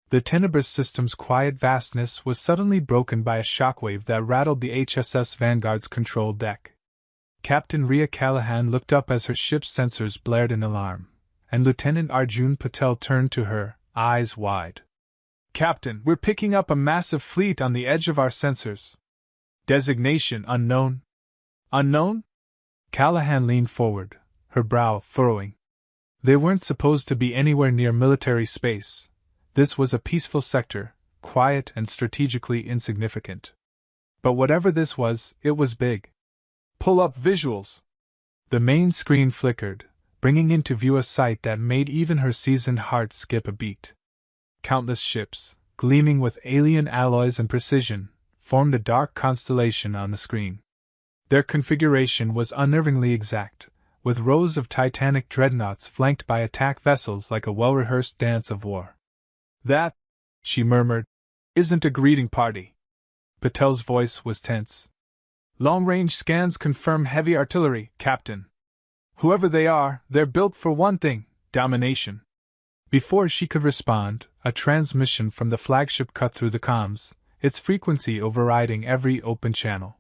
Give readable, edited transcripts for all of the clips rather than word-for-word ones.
The tenebrous system's quiet vastness was suddenly broken by a shockwave that rattled the HSS Vanguard's control deck. Captain Rhea Callahan looked up as her ship's sensors blared in alarm, and Lieutenant Arjun Patel turned to her, eyes wide. "Captain, we're picking up a massive fleet on the edge of our sensors. Designation unknown." "Unknown?" Callahan leaned forward, her brow furrowing. They weren't supposed to be anywhere near military space. This was a peaceful sector, quiet and strategically insignificant. But whatever this was, it was big. "Pull up visuals." The main screen flickered, bringing into view a sight that made even her seasoned heart skip a beat. Countless ships, gleaming with alien alloys and precision, formed a dark constellation on the screen. Their configuration was unnervingly exact, with rows of titanic dreadnoughts flanked by attack vessels like a well-rehearsed dance of war. "That," she murmured, "isn't a greeting party." Patel's voice was tense. "Long-range scans confirm heavy artillery, Captain. Whoever they are, they're built for one thing: domination." Before she could respond, a transmission from the flagship cut through the comms, its frequency overriding every open channel.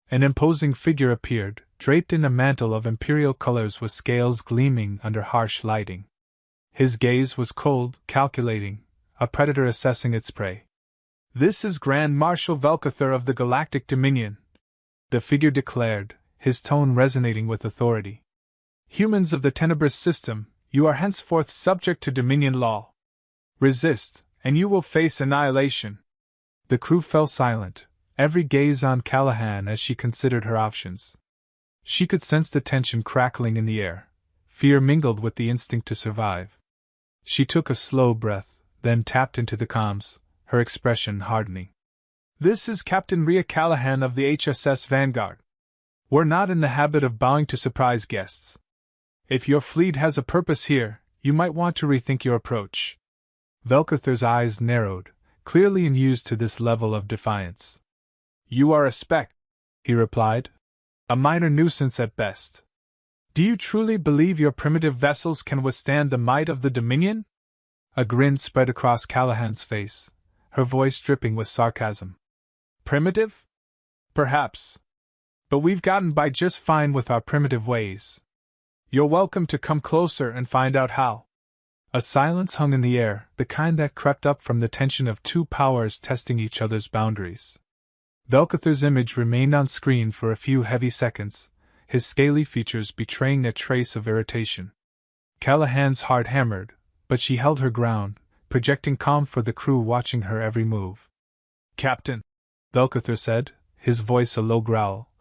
An imposing figure appeared, draped in a mantle of imperial colors with scales gleaming under harsh lighting. His gaze was cold, calculating, a predator assessing its prey. "This is Grand Marshal Velkathur of the Galactic Dominion," the figure declared, his tone resonating with authority. "Humans of the tenebrous system, you are henceforth subject to Dominion law. Resist, and you will face annihilation." The crew fell silent, every gaze on Callahan as she considered her options. She could sense the tension crackling in the air, fear mingled with the instinct to survive. She took a slow breath, then tapped into the comms, her expression hardening. "This is Captain Rhea Callahan of the HSS Vanguard. We're not in the habit of bowing to surprise guests. If your fleet has a purpose here, you might want to rethink your approach." Velkathur's eyes narrowed, clearly unused to this level of defiance. "You are a speck," he replied. "A minor nuisance at best. Do you truly believe your primitive vessels can withstand the might of the Dominion?" A grin spread across Callahan's face, her voice dripping with sarcasm. "Primitive? Perhaps. But we've gotten by just fine with our primitive ways. You're welcome to come closer and find out how." A silence hung in the air, the kind that crept up from the tension of two powers testing each other's boundaries. Velkathur's image remained on screen for a few heavy seconds, his scaly features betraying a trace of irritation. Callahan's heart hammered, but she held her ground, projecting calm for the crew watching her every move. "Captain," Velkathur said, his voice a low growl,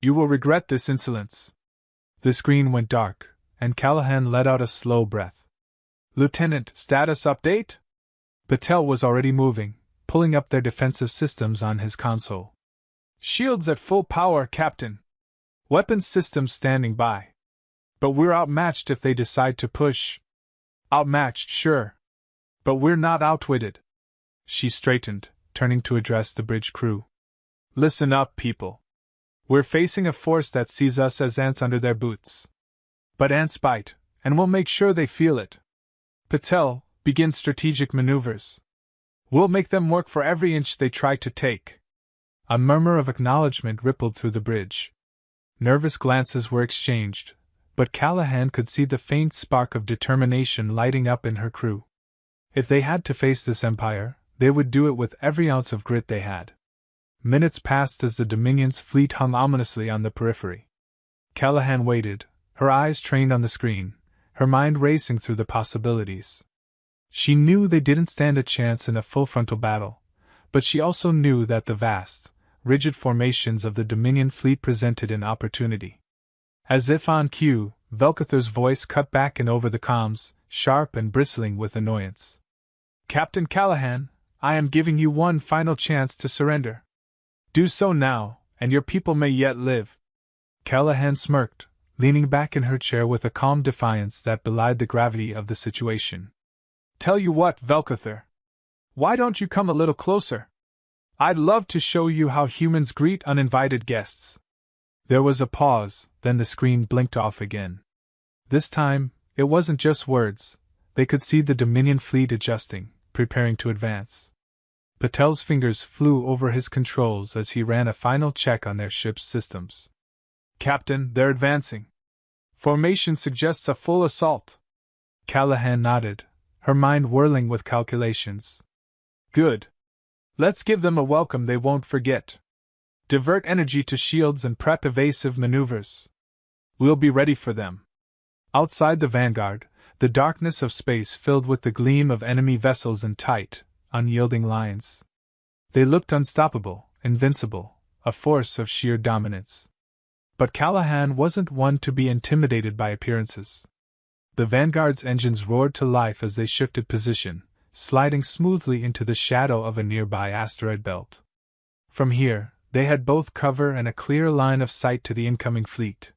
"you will regret this insolence." The screen went dark, and Callahan let out a slow breath. "Lieutenant, status update?" Patel was already moving, pulling up their defensive systems on his console. "Shields at full power, Captain. Weapons systems standing by. But we're outmatched if they decide to push." "Outmatched, sure. But we're not outwitted." She straightened, turning to address the bridge crew. "Listen up, people. We're facing a force that sees us as ants under their boots. But ants bite, and we'll make sure they feel it. Patel, begin strategic maneuvers. We'll make them work for every inch they try to take." A murmur of acknowledgement rippled through the bridge. Nervous glances were exchanged, but Callahan could see the faint spark of determination lighting up in her crew. If they had to face this empire, they would do it with every ounce of grit they had. Minutes passed as the Dominion's fleet hung ominously on the periphery. Callahan waited, her eyes trained on the screen, her mind racing through the possibilities. She knew they didn't stand a chance in a full frontal battle, but she also knew that the vast, rigid formations of the Dominion fleet presented an opportunity. As if on cue, Velkathur's voice cut back in over the comms, sharp and bristling with annoyance. "Captain Callahan, I am giving you one final chance to surrender. Do so now, and your people may yet live." Callahan smirked, leaning back in her chair with a calm defiance that belied the gravity of the situation. "Tell you what, Velkathur. Why don't you come a little closer? I'd love to show you how humans greet uninvited guests." There was a pause, then the screen blinked off again. This time, it wasn't just words. They could see the Dominion fleet adjusting, preparing to advance. Patel's fingers flew over his controls as he ran a final check on their ship's systems. "Captain, they're advancing. Formation suggests a full assault." Callahan nodded, her mind whirling with calculations. "Good. Let's give them a welcome they won't forget. Divert energy to shields and prep evasive maneuvers. We'll be ready for them." Outside the Vanguard, the darkness of space filled with the gleam of enemy vessels in tight, unyielding lines. They looked unstoppable, invincible, a force of sheer dominance. But Callahan wasn't one to be intimidated by appearances. The Vanguard's engines roared to life as they shifted position, sliding smoothly into the shadow of a nearby asteroid belt. From here, they had both cover and a clear line of sight to the incoming fleet.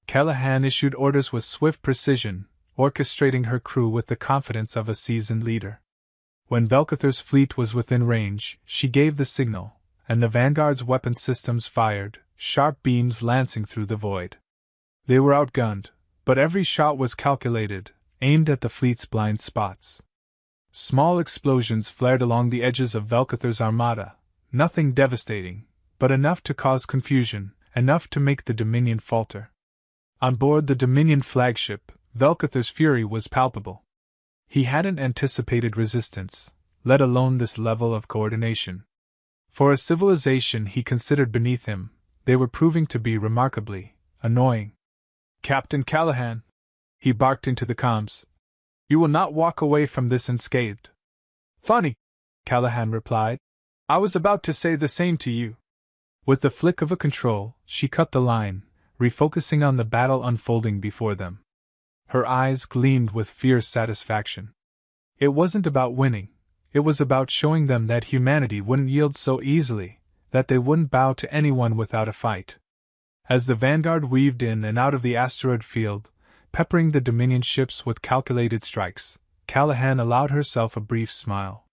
Callahan issued orders with swift precision, orchestrating her crew with the confidence of a seasoned leader. When Velkathar's fleet was within range, she gave the signal, and the Vanguard's weapon systems fired, sharp beams lancing through the void. They were outgunned, but every shot was calculated, aimed at the fleet's blind spots. Small explosions flared along the edges of Velkathar's armada, nothing devastating, but enough to cause confusion, enough to make the Dominion falter. On board the Dominion flagship, Velkathar's fury was palpable. He hadn't anticipated resistance, let alone this level of coordination. For a civilization he considered beneath him, they were proving to be remarkably annoying. "Captain Callahan," he barked into the comms, "you will not walk away from this unscathed." "Funny," Callahan replied. "I was about to say the same to you." With the flick of a control, she cut the line, refocusing on the battle unfolding before them. Her eyes gleamed with fierce satisfaction. It wasn't about winning, it was about showing them that humanity wouldn't yield so easily, that they wouldn't bow to anyone without a fight. As the Vanguard weaved in and out of the asteroid field, peppering the Dominion ships with calculated strikes, Callahan allowed herself a brief smile.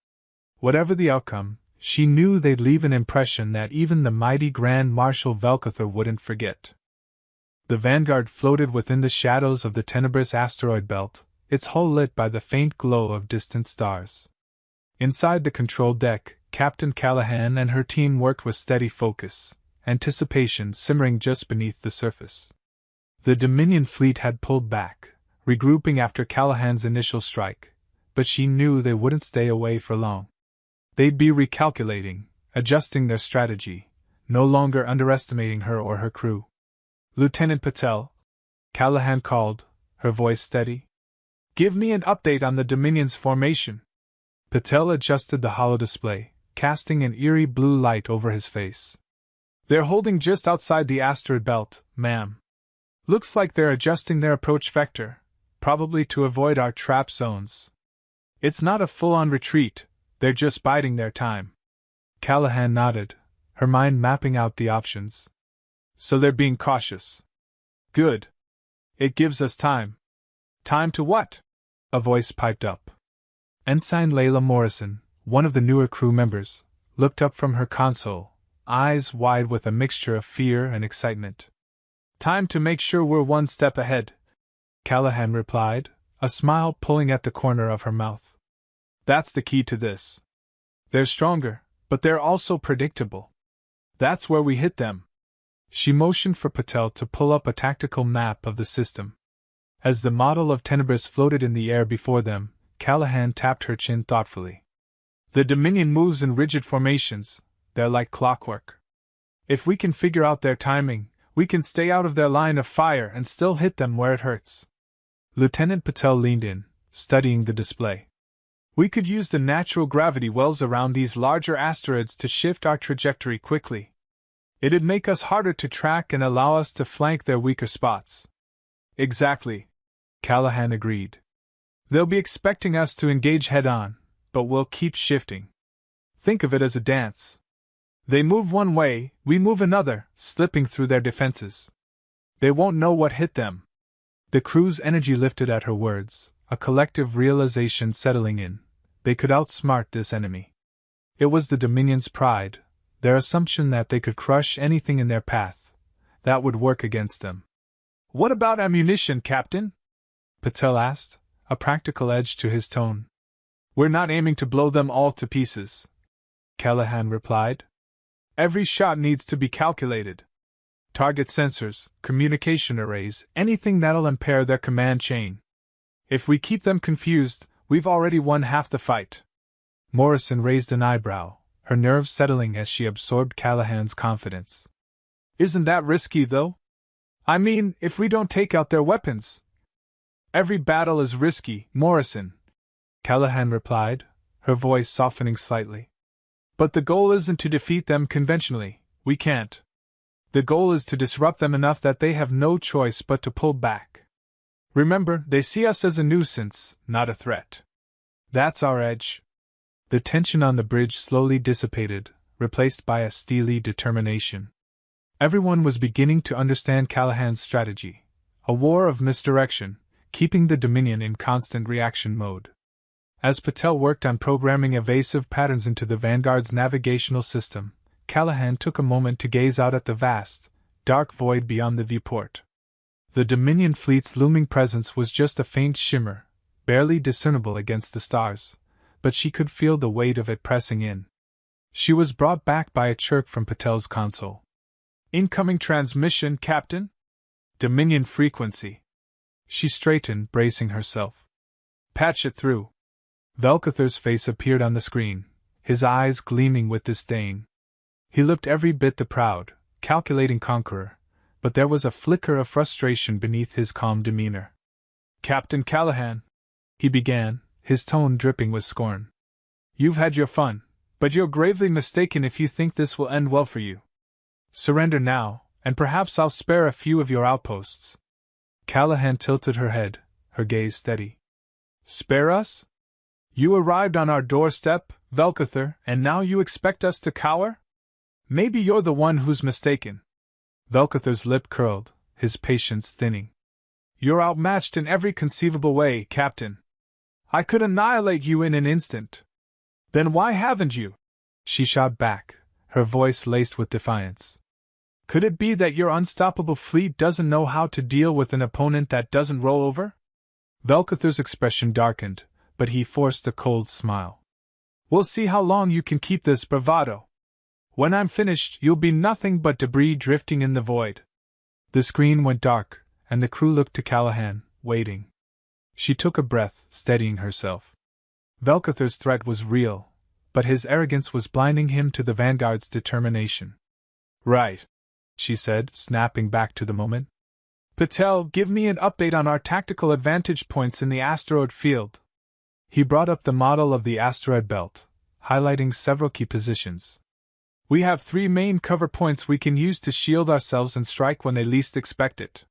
Whatever the outcome, she knew they'd leave an impression that even the mighty Grand Marshal Velkathar wouldn't forget. The Vanguard floated within the shadows of the tenebrous asteroid belt, its hull lit by the faint glow of distant stars. Inside the control deck, Captain Callahan and her team worked with steady focus, anticipation simmering just beneath the surface. The Dominion fleet had pulled back, regrouping after Callahan's initial strike, but she knew they wouldn't stay away for long. They'd be recalculating, adjusting their strategy, no longer underestimating her or her crew. "Lieutenant Patel," Callahan called, her voice steady. "Give me an update on the Dominion's formation." Patel adjusted the holodisplay, casting an eerie blue light over his face. "They're holding just outside the asteroid belt, ma'am. Looks like they're adjusting their approach vector, probably to avoid our trap zones. It's not a full-on retreat, they're just biding their time." Callahan nodded, her mind mapping out the options. "So they're being cautious. Good. It gives us time." "Time to what?" a voice piped up. Ensign Layla Morrison, one of the newer crew members, looked up from her console, eyes wide with a mixture of fear and excitement. "Time to make sure we're one step ahead," Callahan replied, a smile pulling at the corner of her mouth. "That's the key to this. They're stronger, but they're also predictable. That's where we hit them." She motioned for Patel to pull up a tactical map of the system. As the model of Tenebris floated in the air before them, Callahan tapped her chin thoughtfully. "The Dominion moves in rigid formations, they're like clockwork. If we can figure out their timing, we can stay out of their line of fire and still hit them where it hurts." Lieutenant Patel leaned in, studying the display. "We could use the natural gravity wells around these larger asteroids to shift our trajectory quickly. It'd make us harder to track and allow us to flank their weaker spots." "Exactly," Callahan agreed. "They'll be expecting us to engage head-on, but we'll keep shifting. Think of it as a dance. They move one way, we move another, slipping through their defenses. They won't know what hit them." The crew's energy lifted at her words, a collective realization settling in. They could outsmart this enemy. It was the Dominion's pride, their assumption that they could crush anything in their path, that would work against them. "What about ammunition, Captain?" Patel asked, a practical edge to his tone. We're not aiming to blow them all to pieces, Callahan replied. Every shot needs to be calculated. Target sensors, communication arrays, anything that'll impair their command chain. If we keep them confused, we've already won half the fight. Morrison raised an eyebrow, her nerves settling as she absorbed Callahan's confidence. Isn't that risky, though? I mean, if we don't take out their weapons. Every battle is risky, Morrison, Callahan replied, her voice softening slightly. But the goal isn't to defeat them conventionally, we can't. The goal is to disrupt them enough that they have no choice but to pull back. Remember, they see us as a nuisance, not a threat. That's our edge. The tension on the bridge slowly dissipated, replaced by a steely determination. Everyone was beginning to understand Callahan's strategy, a war of misdirection, keeping the Dominion in constant reaction mode. As Patel worked on programming evasive patterns into the Vanguard's navigational system, Callahan took a moment to gaze out at the vast, dark void beyond the viewport. The Dominion fleet's looming presence was just a faint shimmer, barely discernible against the stars, but she could feel the weight of it pressing in. She was brought back by a chirp from Patel's console. Incoming transmission, Captain? Dominion frequency. She straightened, bracing herself. Patch it through. Velcather's face appeared on the screen, his eyes gleaming with disdain. He looked every bit the proud, calculating conqueror, but there was a flicker of frustration beneath his calm demeanor. Captain Callahan, he began, his tone dripping with scorn. You've had your fun, but you're gravely mistaken if you think this will end well for you. Surrender now, and perhaps I'll spare a few of your outposts. Callahan tilted her head, her gaze steady. Spare us? You arrived on our doorstep, Velcather, and now you expect us to cower? Maybe you're the one who's mistaken. Velcather's lip curled, his patience thinning. You're outmatched in every conceivable way, Captain. I could annihilate you in an instant. Then why haven't you? She shot back, her voice laced with defiance. Could it be that your unstoppable fleet doesn't know how to deal with an opponent that doesn't roll over? Velcather's expression darkened, but he forced a cold smile. We'll see how long you can keep this bravado. When I'm finished, you'll be nothing but debris drifting in the void. The screen went dark, and the crew looked to Callahan, waiting. She took a breath, steadying herself. Velcather's threat was real, but his arrogance was blinding him to the Vanguard's determination. Right, she said, snapping back to the moment. Patel, give me an update on our tactical advantage points in the asteroid field. He brought up the model of the asteroid belt, highlighting several key positions. We have 3 main cover points we can use to shield ourselves and strike when they least expect it.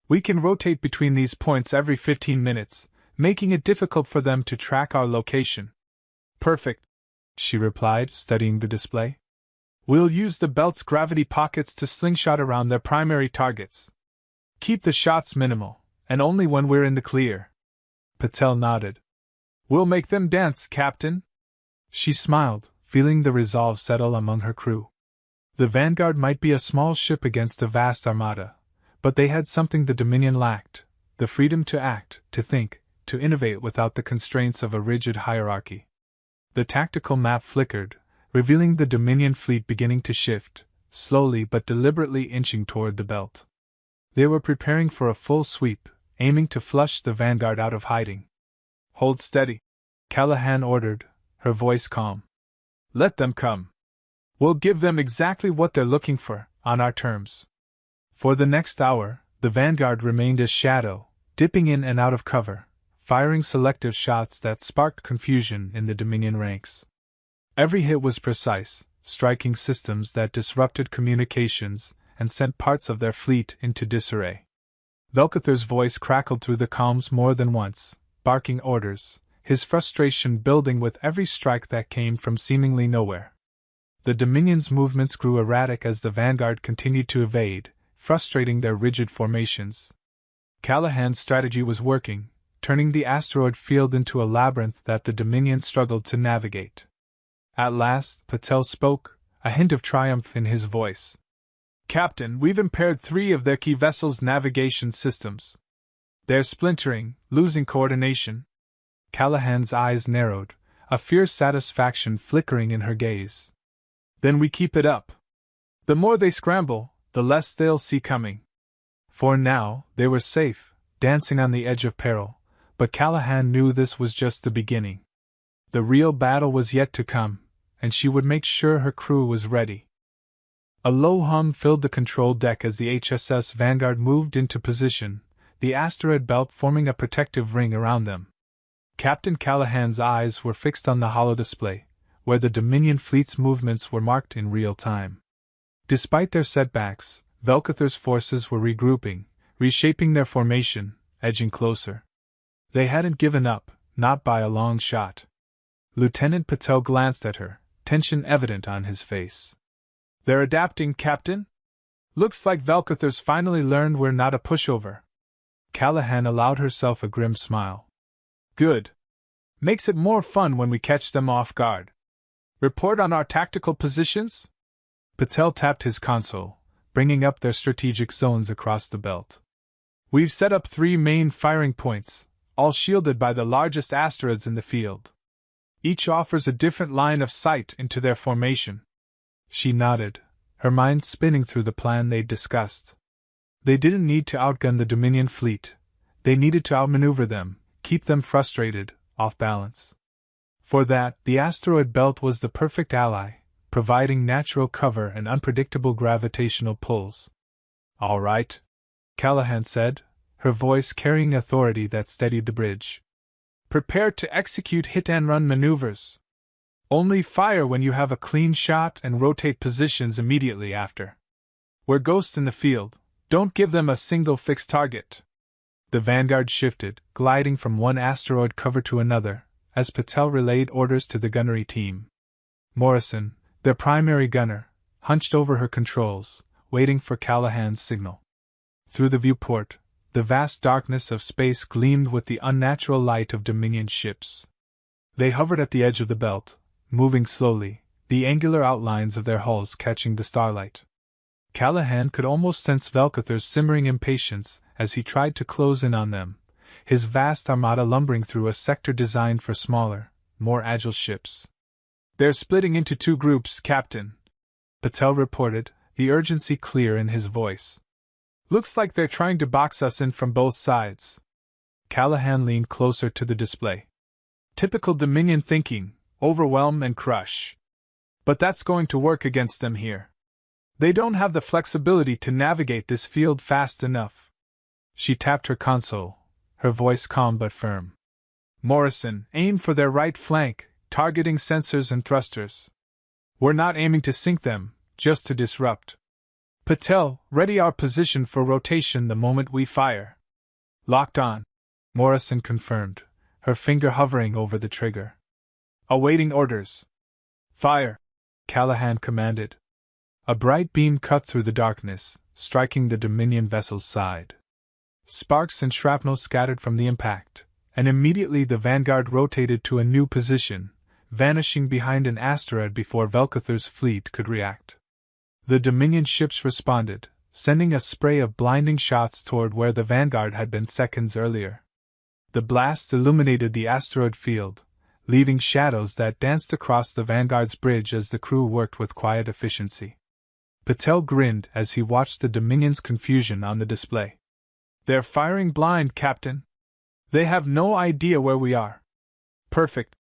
We can rotate between these points every 15 minutes, making it difficult for them to track our location. Perfect, she replied, studying the display. We'll use the belt's gravity pockets to slingshot around their primary targets. Keep the shots minimal, and only when we're in the clear. Patel nodded. We'll make them dance, Captain. She smiled, feeling the resolve settle among her crew. The Vanguard might be a small ship against a vast armada, but they had something the Dominion lacked, the freedom to act, to think, to innovate without the constraints of a rigid hierarchy. The tactical map flickered, revealing the Dominion fleet beginning to shift, slowly but deliberately inching toward the belt. They were preparing for a full sweep, aiming to flush the Vanguard out of hiding. Hold steady, Callahan ordered, her voice calm. Let them come. We'll give them exactly what they're looking for, on our terms. For the next hour, the Vanguard remained a shadow, dipping in and out of cover, firing selective shots that sparked confusion in the Dominion ranks. Every hit was precise, striking systems that disrupted communications and sent parts of their fleet into disarray. Velcather's voice crackled through the comms more than once, barking orders, his frustration building with every strike that came from seemingly nowhere. The Dominion's movements grew erratic as the Vanguard continued to evade, frustrating their rigid formations. Callahan's strategy was working, turning the asteroid field into a labyrinth that the Dominion struggled to navigate. At last, Patel spoke, a hint of triumph in his voice. Captain, we've impaired 3 of their key vessels' navigation systems. They're splintering, losing coordination. Callahan's eyes narrowed, a fierce satisfaction flickering in her gaze. Then we keep it up. The more they scramble, the less they'll see coming. For now, they were safe, dancing on the edge of peril, but Callahan knew this was just the beginning. The real battle was yet to come, and she would make sure her crew was ready. A low hum filled the control deck as the HSS Vanguard moved into position, the asteroid belt forming a protective ring around them. Captain Callahan's eyes were fixed on the holodisplay, where the Dominion fleet's movements were marked in real time. Despite their setbacks, Velkathar's forces were regrouping, reshaping their formation, edging closer. They hadn't given up, not by a long shot. Lieutenant Patel glanced at her, tension evident on his face. They're adapting, Captain? Looks like Velkathar's finally learned we're not a pushover. Callahan allowed herself a grim smile. Good. Makes it more fun when we catch them off guard. Report on our tactical positions? Patel tapped his console, bringing up their strategic zones across the belt. We've set up 3 main firing points, all shielded by the largest asteroids in the field. Each offers a different line of sight into their formation. She nodded, her mind spinning through the plan they'd discussed. They didn't need to outgun the Dominion fleet. They needed to outmaneuver them, keep them frustrated, off balance. For that, the asteroid belt was the perfect ally, providing natural cover and unpredictable gravitational pulls. All right, Callahan said, her voice carrying authority that steadied the bridge. Prepare to execute hit-and-run maneuvers. Only fire when you have a clean shot and rotate positions immediately after. We're ghosts in the field, don't give them a single fixed target. The Vanguard shifted, gliding from one asteroid cover to another, as Patel relayed orders to the gunnery team. Morrison, their primary gunner, hunched over her controls, waiting for Callahan's signal. Through the viewport, the vast darkness of space gleamed with the unnatural light of Dominion ships. They hovered at the edge of the belt, moving slowly, the angular outlines of their hulls catching the starlight. Callahan could almost sense Velkathar's simmering impatience as he tried to close in on them, his vast armada lumbering through a sector designed for smaller, more agile ships. They're splitting into 2 groups, Captain, Patel reported, the urgency clear in his voice. Looks like they're trying to box us in from both sides. Callahan leaned closer to the display. Typical Dominion thinking, overwhelm and crush. But that's going to work against them here. They don't have the flexibility to navigate this field fast enough. She tapped her console, her voice calm but firm. Morrison, aim for their right flank, targeting sensors and thrusters. We're not aiming to sink them, just to disrupt. Patel, ready our position for rotation the moment we fire. Locked on, Morrison confirmed, her finger hovering over the trigger. Awaiting orders. Fire, Callahan commanded. A bright beam cut through the darkness, striking the Dominion vessel's side. Sparks and shrapnel scattered from the impact, and immediately the Vanguard rotated to a new position, vanishing behind an asteroid before Velkathar's fleet could react. The Dominion ships responded, sending a spray of blinding shots toward where the Vanguard had been seconds earlier. The blasts illuminated the asteroid field, leaving shadows that danced across the Vanguard's bridge as the crew worked with quiet efficiency. Patel grinned as he watched the Dominion's confusion on the display. They're firing blind, Captain. They have no idea where we are. Perfect,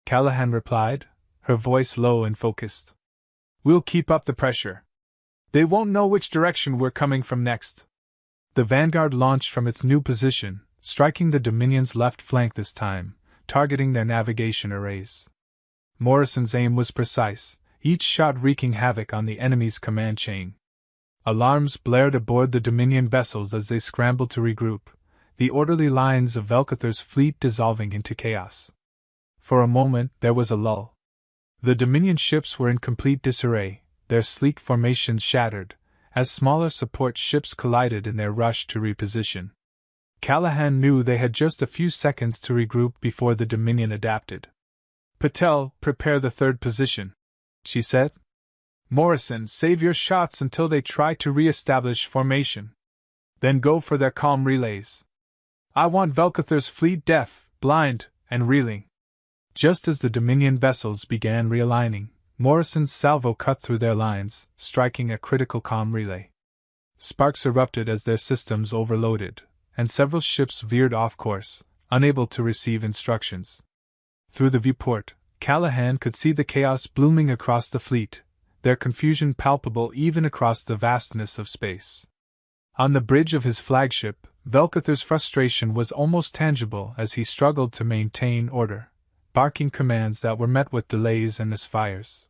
Callahan replied, her voice low and focused. We'll keep up the pressure. They won't know which direction we're coming from next. The Vanguard launched from its new position, striking the Dominion's left flank this time, targeting their navigation arrays. Morrison's aim was precise, each shot wreaking havoc on the enemy's command chain. Alarms blared aboard the Dominion vessels as they scrambled to regroup, the orderly lines of Velkathar's fleet dissolving into chaos. For a moment there was a lull. The Dominion ships were in complete disarray, their sleek formations shattered, as smaller support ships collided in their rush to reposition. Callahan knew they had just a few seconds to regroup before the Dominion adapted. Patel, prepare the 3rd position, she said. Morrison, save your shots until they try to re-establish formation. Then go for their calm relays. I want Velkathar's fleet deaf, blind, and reeling. Just as the Dominion vessels began realigning, Morrison's salvo cut through their lines, striking a critical comm relay. Sparks erupted as their systems overloaded, and several ships veered off course, unable to receive instructions. Through the viewport, Callahan could see the chaos blooming across the fleet, their confusion palpable even across the vastness of space. On the bridge of his flagship, Velkather's frustration was almost tangible as he struggled to maintain order, barking commands that were met with delays and misfires.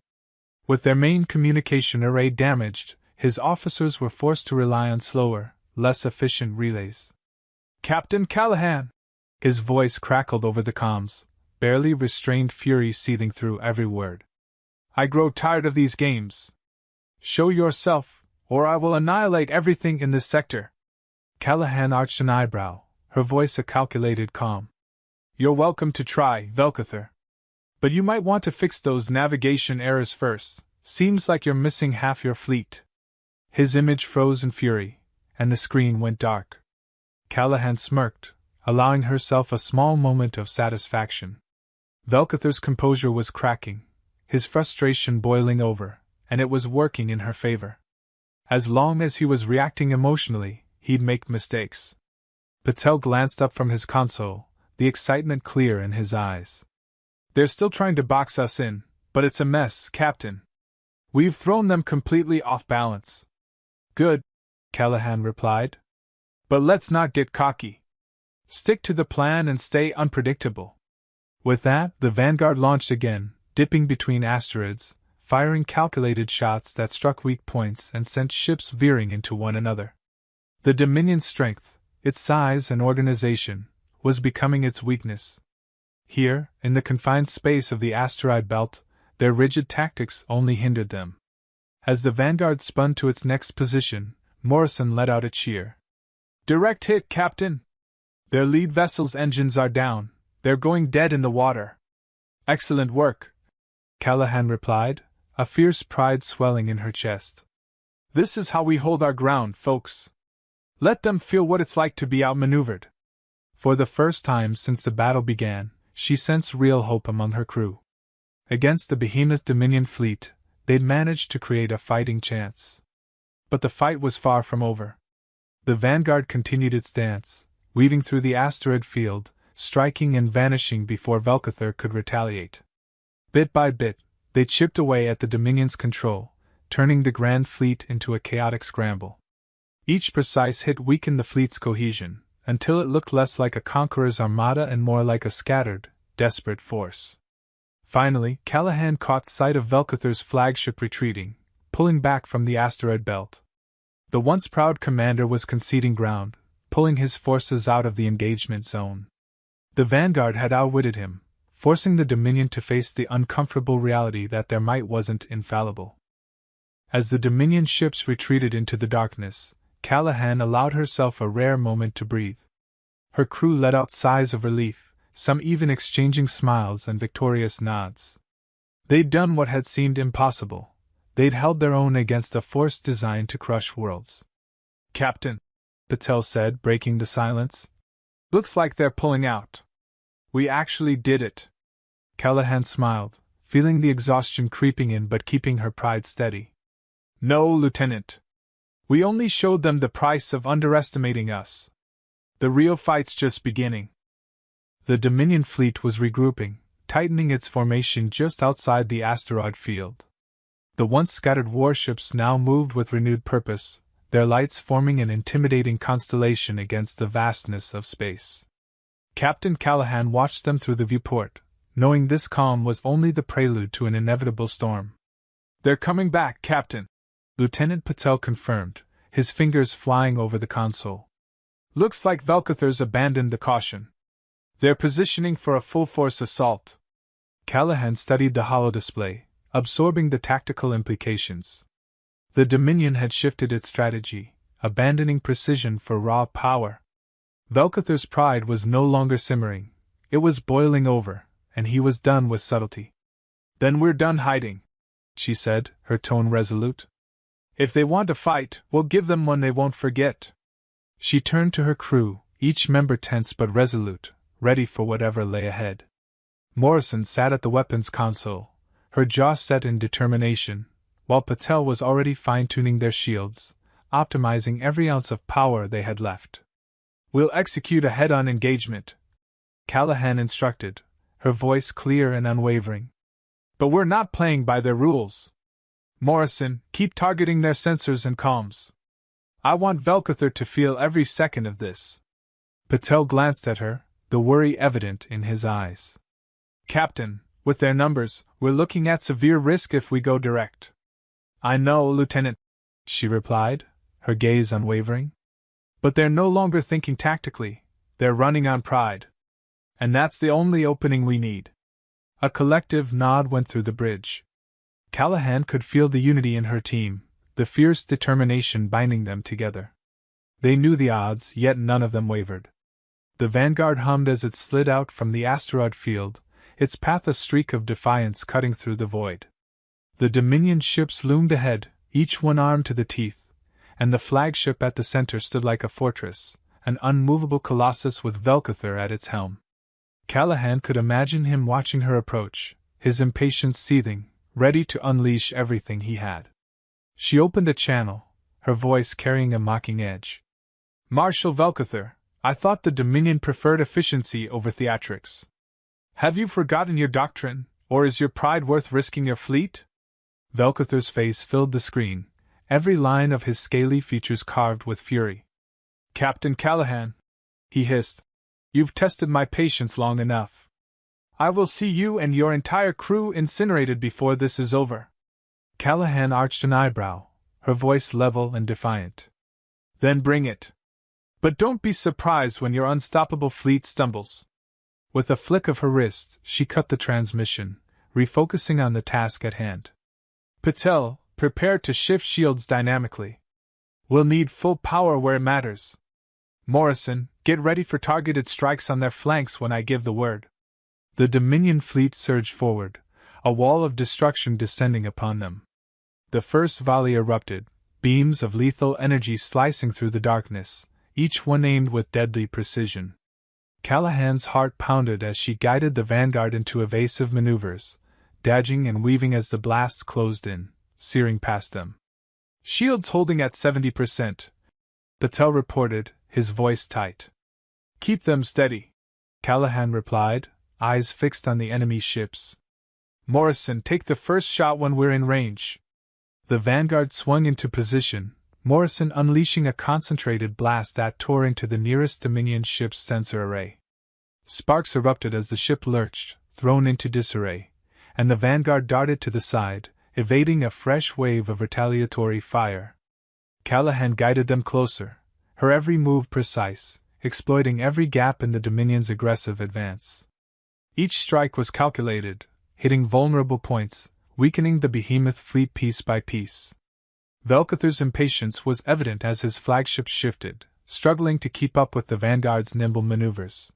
With their main communication array damaged, his officers were forced to rely on slower, less efficient relays. "Captain Callahan!" His voice crackled over the comms, barely restrained fury seething through every word. "I grow tired of these games. Show yourself, or I will annihilate everything in this sector." Callahan arched an eyebrow, her voice a calculated calm. "You're welcome to try, Velkather. But you might want to fix those navigation errors first. Seems like you're missing half your fleet." His image froze in fury, and the screen went dark. Callahan smirked, allowing herself a small moment of satisfaction. Velkather's composure was cracking, his frustration boiling over, and it was working in her favor. As long as he was reacting emotionally, he'd make mistakes. Patel glanced up from his console, the excitement clear in his eyes. "They're still trying to box us in, but it's a mess, Captain. We've thrown them completely off balance." "Good," Callahan replied. "But let's not get cocky. Stick to the plan and stay unpredictable." With that, the Vanguard launched again, dipping between asteroids, firing calculated shots that struck weak points and sent ships veering into one another. The Dominion's strength, its size and organization, was becoming its weakness. Here, in the confined space of the asteroid belt, their rigid tactics only hindered them. As the Vanguard spun to its next position, Morrison let out a cheer. "Direct hit, Captain! Their lead vessel's engines are down. They're going dead in the water." "Excellent work," Callahan replied, a fierce pride swelling in her chest. "This is how we hold our ground, folks. Let them feel what it's like to be outmaneuvered." For the first time since the battle began, she sensed real hope among her crew. Against the behemoth Dominion fleet, they'd managed to create a fighting chance. But the fight was far from over. The Vanguard continued its dance, weaving through the asteroid field, striking and vanishing before Velkather could retaliate. Bit by bit, they chipped away at the Dominion's control, turning the Grand Fleet into a chaotic scramble. Each precise hit weakened the fleet's cohesion, until it looked less like a conqueror's armada and more like a scattered, desperate force. Finally, Callahan caught sight of Velkather's flagship retreating, pulling back from the asteroid belt. The once proud commander was conceding ground, pulling his forces out of the engagement zone. The Vanguard had outwitted him, forcing the Dominion to face the uncomfortable reality that their might wasn't infallible. As the Dominion ships retreated into the darkness, Callahan allowed herself a rare moment to breathe. Her crew let out sighs of relief, some even exchanging smiles and victorious nods. They'd done what had seemed impossible. They'd held their own against a force designed to crush worlds. "Captain," Patel said, breaking the silence, "looks like they're pulling out." "We actually did it." Callahan smiled, feeling the exhaustion creeping in but keeping her pride steady. "No, Lieutenant. We only showed them the price of underestimating us. The real fight's just beginning." The Dominion fleet was regrouping, tightening its formation just outside the asteroid field. The once scattered warships now moved with renewed purpose, their lights forming an intimidating constellation against the vastness of space. Captain Callahan watched them through the viewport, knowing this calm was only the prelude to an inevitable storm. "They're coming back, Captain," Lieutenant Patel confirmed, his fingers flying over the console. "Looks like Velkather's abandoned the caution. They're positioning for a full-force assault." Callahan studied the holodisplay, absorbing the tactical implications. The Dominion had shifted its strategy, abandoning precision for raw power. Velkather's pride was no longer simmering, it was boiling over, and he was done with subtlety. "Then we're done hiding," she said, her tone resolute. "If they want to fight, we'll give them one they won't forget." She turned to her crew, each member tense but resolute, ready for whatever lay ahead. Morrison sat at the weapons console, her jaw set in determination, while Patel was already fine-tuning their shields, optimizing every ounce of power they had left. "We'll execute a head-on engagement," Callahan instructed, her voice clear and unwavering. "But we're not playing by their rules. Morrison, keep targeting their sensors and comms. I want Velcother to feel every second of this." Patel glanced at her, the worry evident in his eyes. "Captain, with their numbers, we're looking at severe risk if we go direct." "I know, Lieutenant," she replied, her gaze unwavering. "But they're no longer thinking tactically, they're running on pride. And that's the only opening we need." A collective nod went through the bridge. Callahan could feel the unity in her team, the fierce determination binding them together. They knew the odds, yet none of them wavered. The Vanguard hummed as it slid out from the asteroid field, its path a streak of defiance cutting through the void. The Dominion ships loomed ahead, each one armed to the teeth, and the flagship at the center stood like a fortress, an unmovable colossus with Velcother at its helm. Callahan could imagine him watching her approach, his impatience seething, ready to unleash everything he had. She opened a channel, her voice carrying a mocking edge. "Marshal Velcother, I thought the Dominion preferred efficiency over theatrics. Have you forgotten your doctrine, or is your pride worth risking your fleet?" Velcother's face filled the screen, every line of his scaly features carved with fury. "Captain Callahan," he hissed, "you've tested my patience long enough. I will see you and your entire crew incinerated before this is over." Callahan arched an eyebrow, her voice level and defiant. "Then bring it. But don't be surprised when your unstoppable fleet stumbles." With a flick of her wrist, she cut the transmission, refocusing on the task at hand. "Patel, prepare to shift shields dynamically. We'll need full power where it matters. Morrison, get ready for targeted strikes on their flanks when I give the word." The Dominion fleet surged forward, a wall of destruction descending upon them. The first volley erupted, beams of lethal energy slicing through the darkness, each one aimed with deadly precision. Callahan's heart pounded as she guided the Vanguard into evasive maneuvers, dodging and weaving as the blasts closed in, searing past them. "Shields holding at 70%, Patel reported, his voice tight. "Keep them steady," Callahan replied, eyes fixed on the enemy ships. "Morrison, take the first shot when we're in range." The Vanguard swung into position, Morrison unleashing a concentrated blast that tore into the nearest Dominion ship's sensor array. Sparks erupted as the ship lurched, thrown into disarray, and the Vanguard darted to the side, evading a fresh wave of retaliatory fire. Callahan guided them closer, her every move precise, exploiting every gap in the Dominion's aggressive advance. Each strike was calculated, hitting vulnerable points, weakening the behemoth fleet piece by piece. Velcother's impatience was evident as his flagship shifted, struggling to keep up with the Vanguard's nimble maneuvers.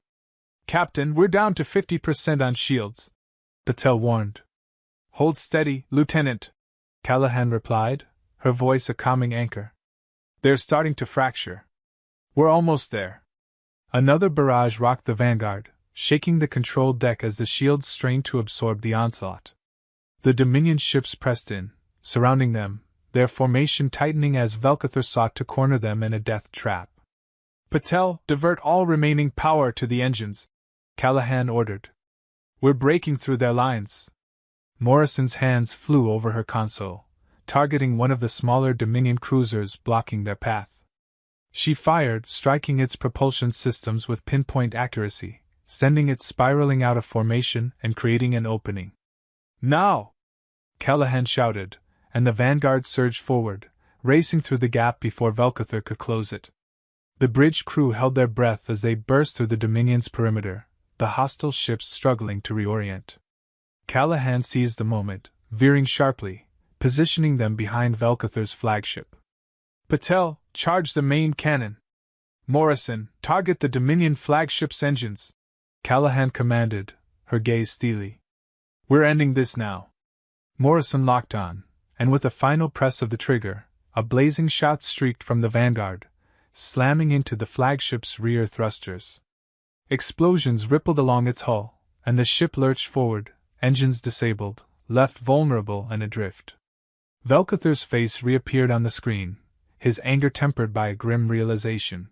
"Captain, we're down to 50% on shields," Patel warned. "Hold steady, Lieutenant," Callahan replied, her voice a calming anchor. "They're starting to fracture. We're almost there." Another barrage rocked the Vanguard, shaking the control deck as the shields strained to absorb the onslaught. The Dominion ships pressed in, surrounding them, their formation tightening as Velcother sought to corner them in a death trap. "Patel, divert all remaining power to the engines," Callahan ordered. "We're breaking through their lines." Morrison's hands flew over her console, targeting one of the smaller Dominion cruisers blocking their path. She fired, striking its propulsion systems with pinpoint accuracy, sending it spiraling out of formation and creating an opening. "Now!" Callahan shouted, and the Vanguard surged forward, racing through the gap before Velcother could close it. The bridge crew held their breath as they burst through the Dominion's perimeter, the hostile ships struggling to reorient. Callahan seized the moment, veering sharply, positioning them behind Velcother's flagship. "Patel, charge the main cannon. Morrison, target the Dominion flagship's engines," Callahan commanded, her gaze steely. "We're ending this now." Morrison locked on, and with a final press of the trigger, a blazing shot streaked from the Vanguard, slamming into the flagship's rear thrusters. Explosions rippled along its hull, and the ship lurched forward, engines disabled, left vulnerable and adrift. Velkather's face reappeared on the screen, his anger tempered by a grim realization.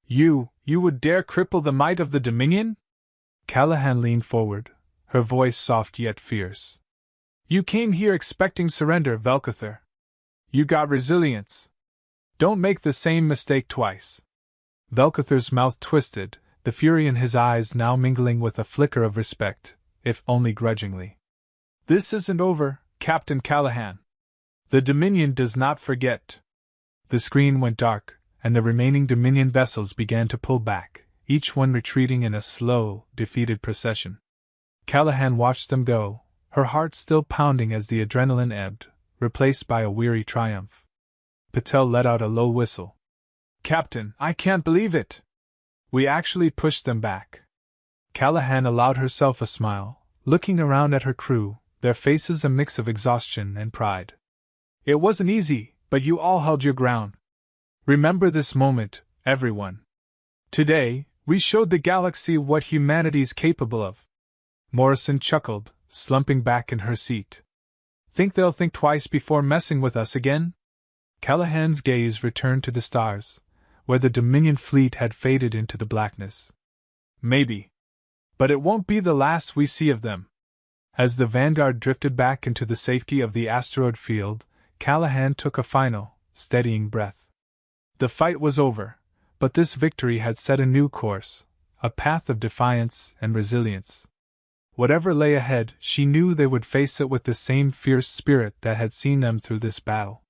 You would dare cripple the might of the Dominion? Callahan leaned forward, her voice soft yet fierce. You came here expecting surrender, Velkather. You got resilience. Don't make the same mistake twice. Velkather's mouth twisted, the fury in his eyes now mingling with a flicker of respect, if only grudgingly. This isn't over, Captain Callahan. The Dominion does not forget. The screen went dark, and the remaining Dominion vessels began to pull back, each one retreating in a slow, defeated procession. Callahan watched them go, her heart still pounding as the adrenaline ebbed, replaced by a weary triumph. Patel let out a low whistle. Captain, I can't believe it! We actually pushed them back. Callahan allowed herself a smile, looking around at her crew, their faces a mix of exhaustion and pride. It wasn't easy, but you all held your ground. Remember this moment, everyone. Today, we showed the galaxy what humanity's capable of. Morrison chuckled, slumping back in her seat. Think they'll think twice before messing with us again? Callahan's gaze returned to the stars, where the Dominion fleet had faded into the blackness. Maybe. But it won't be the last we see of them. As the Vanguard drifted back into the safety of the asteroid field, Callahan took a final, steadying breath. The fight was over, but this victory had set a new course, a path of defiance and resilience. Whatever lay ahead, she knew they would face it with the same fierce spirit that had seen them through this battle.